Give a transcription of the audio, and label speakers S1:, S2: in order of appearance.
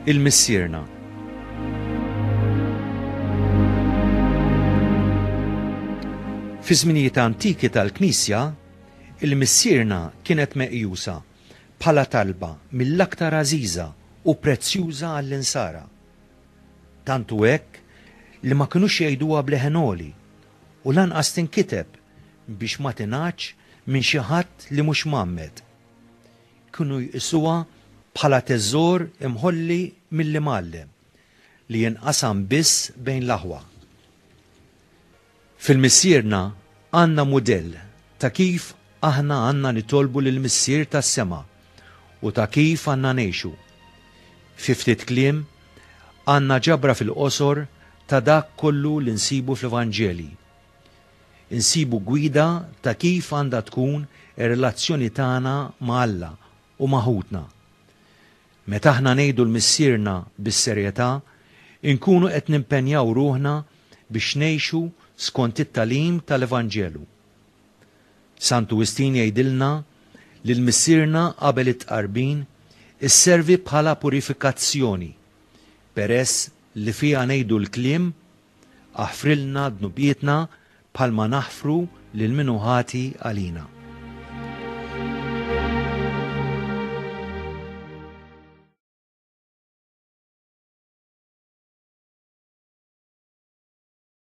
S1: il-missierna. Fi żminijiet antiki tal-Knisja, il-missierna kienet meqjusa bħala talba mill-aktar għażiża u prezzjuża għall-insara. Tantu hekk li ma kinux jgħiduha bleħenoli u lanqas tinkiteb biex ma tingħadx minn xi ħadd li mhux mammed. Kienu jqisuha bħala teżżor imħolli mill-imgħallem li jinqasam biss bejn l-aħwa. Fil-missierna għandna mudell ta' kif aħna għandna nitolbu lill-missier tas-sema u ta' kif għandna ngħixu. Fi ftit kliem għandna ġabra fil-qosor ta' dak kollu li nsibu fl-Evanġeli. Insibu gwida ta' kif għandha tkun ir-relazzjoni tagħna ma' Alla u ma' ħutna. Meta aħna ngħidu l-missierna bis-serjetà, inkunu qed nimpenjaw ruħna biex ngħixu skont it-talim tal-Evanġelu. Santu Wistin jgħidilna li l-missierna qabel it-tqarbin isservi bħala purifikazzjoni peress li fiha ngħidu l-kliem aħfrilna dnubietna bħalma naħfru lil min ħati għalina.